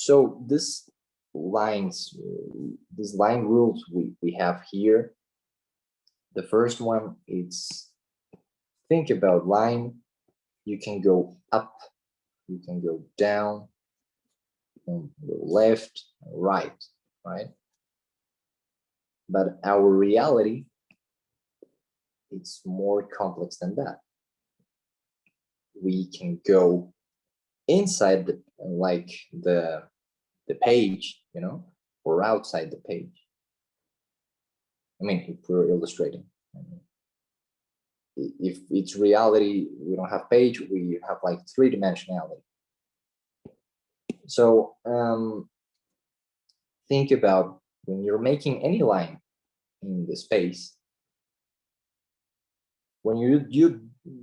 So this lines, these line rules we have here. The first one is think about line. You can go up, you can go down, you can go left, right, right? But our reality, it's more complex than that. We can go inside the page, you know, or outside the page. I mean, if we're illustrating, I mean, if it's reality, we don't have page, we have like three-dimensionality. So think about when you're making any line in the space, when you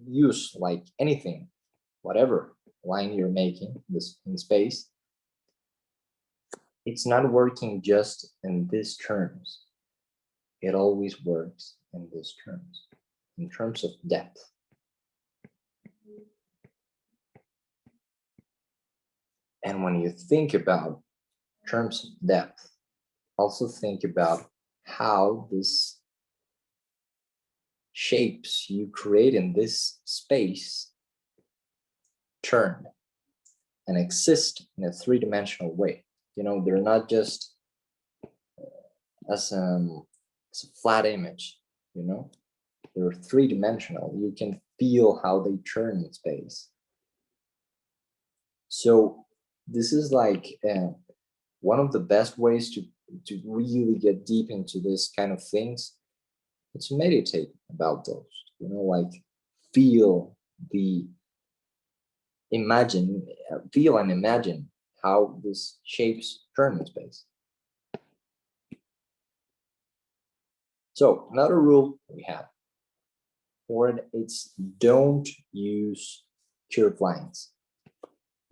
use like anything, whatever line you're making this in space, it's not working just in these terms. It always works in these terms, in terms of depth. And when you think about terms of depth, also think about how this shapes you create in this space turn and exist in a three-dimensional way. You know, they're not just as a flat image, you know, they're three-dimensional. You can feel how they turn in space. So this is like one of the best ways to really get deep into this kind of things. It's meditate about those, you know, like feel and imagine how this shapes turn in space. So another rule we have for it, it's don't use curved lines,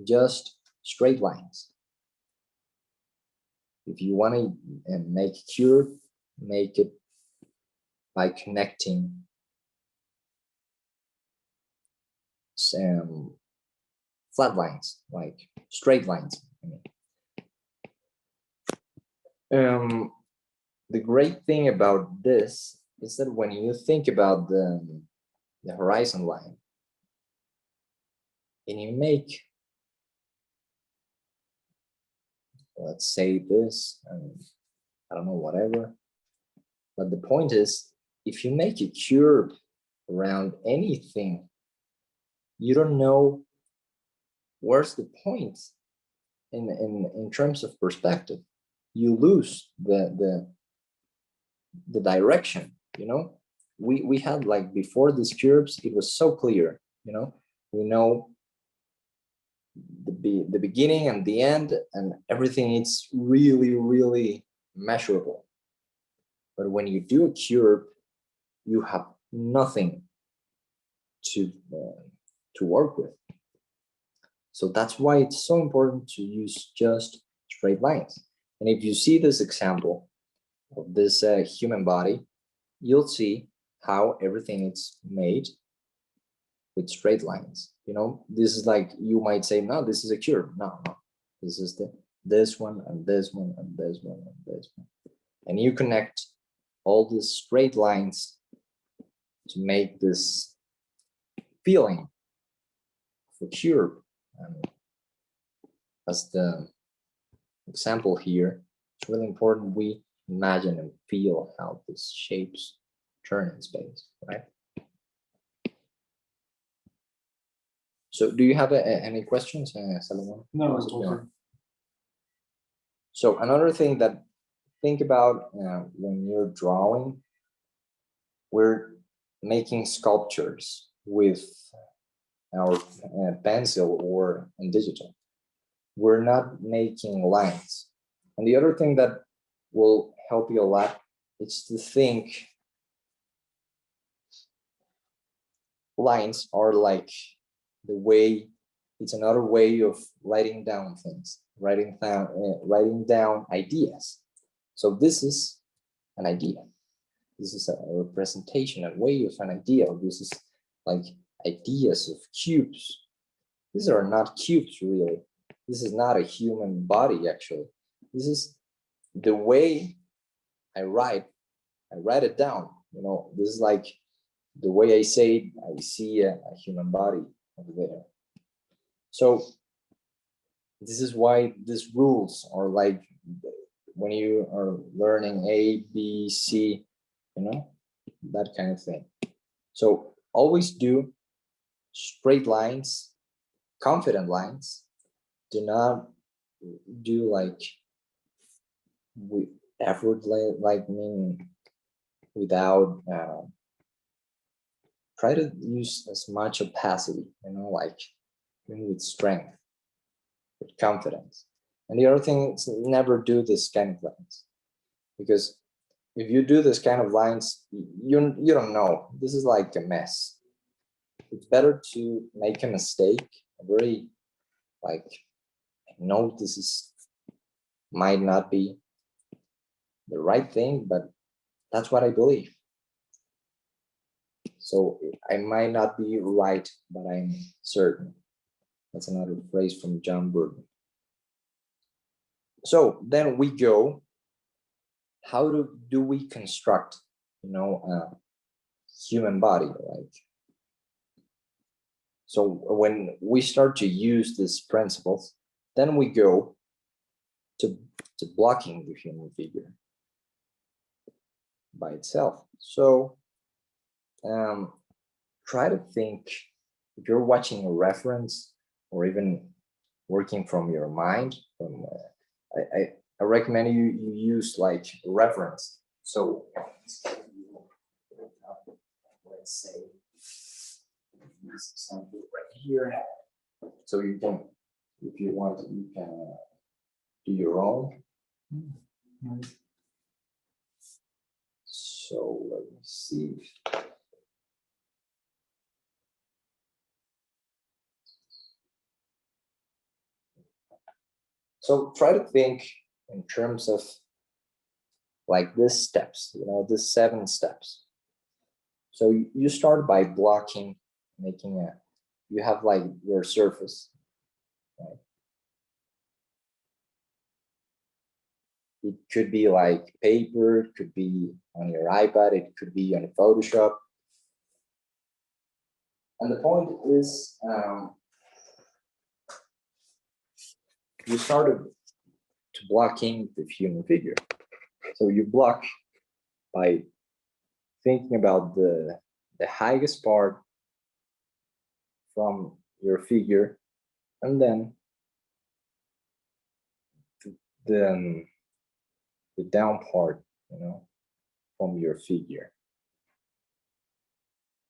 just straight lines. If you want to make a curve, make it by connecting some flat lines, like straight lines. The great thing about this is that when you think about the horizon line, and you make, let's say this, I don't know, whatever. But the point is, if you make a curve around anything, you don't know where's the point in terms of perspective. You lose the direction, you know. We had like before these curves, it was so clear, you know. We know the beginning and the end and everything. It's really measurable. But when you do a curve, you have nothing to work with. So that's why it's so important to use just straight lines. And if you see this example of this human body, you'll see how everything is made with straight lines. You know, this is like, you might say, no, this is a curve. No, this is this one and this one and this one and this one. And you connect all these straight lines to make this feeling of a curve. As the example here, it's really important we imagine and feel how these shapes turn in space, right? So do you have any questions, Salomon? No, it's okay. So another thing that think about when you're drawing, we're making sculptures with our pencil or in digital. We're not making lines. And the other thing that will help you a lot is to think lines are like the way, it's another way of writing down things, writing down ideas. So this is an idea. This is a representation, a way of an idea. This is like ideas of cubes. These are not cubes really. this is not a human body actually. This is the way I write it down. This is like the way I say it, I see a human body over there. So this is why these rules are like when you are learning A, B, C, that kind of thing. So always do straight lines, confident lines. Do not do like with effort, like mean without. Try to use as much opacity, like with strength, with confidence. And the other thing is never do this kind of lines, because if you do this kind of lines, you don't know. This is like a mess. It's better to make a mistake, a very like, I know this is might not be the right thing, but that's what I believe. So I might not be right, but I'm certain. That's another phrase from John Burton. So then we go, how do we construct, a human body? Like, so when we start to use these principles, then we go to blocking the human figure by itself. So try to think, if you're watching a reference or even working from your mind, I recommend you use like a reference. So let's say this example right here. So you can, if you want, you can do your own. So let me see. So try to think in terms of like these steps, these 7 steps. So you start by blocking, you have like your surface, right? It could be like paper, it could be on your iPad, it could be on Photoshop. And the point is, you started to blocking the human figure. So you block by thinking about the highest part from your figure, and then the down part, from your figure.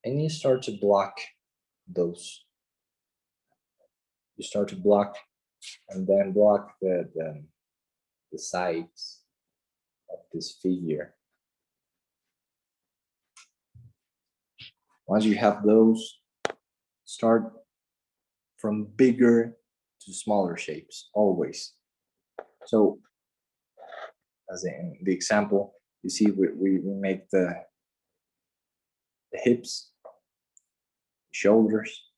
And you start to block those. You start to block and then block the sides of this figure. Once you have those, start from bigger to smaller shapes, always. So, as in the example, you see we make the hips, shoulders,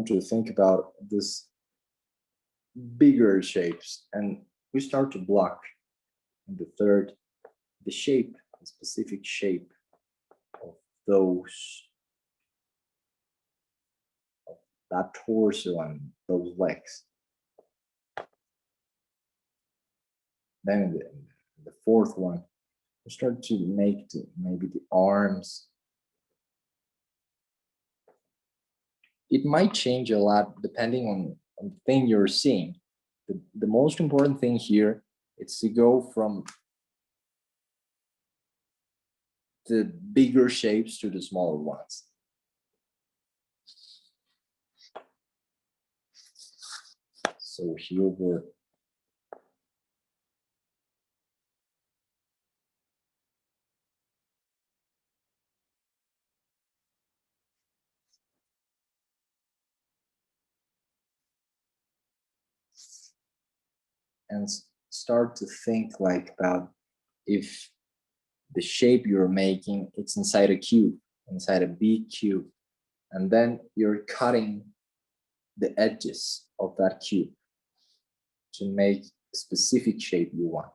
to think about this bigger shapes, and we start to block in the third, the shape, the specific shape of those, of that torso and those legs. Then in the fourth one, we start to make maybe the arms. It might change a lot depending on the thing you're seeing. The most important thing here is to go from the bigger shapes to the smaller ones. So here we're and start to think like about if the shape you're making, it's inside a cube, inside a big cube, and then you're cutting the edges of that cube to make a specific shape you want.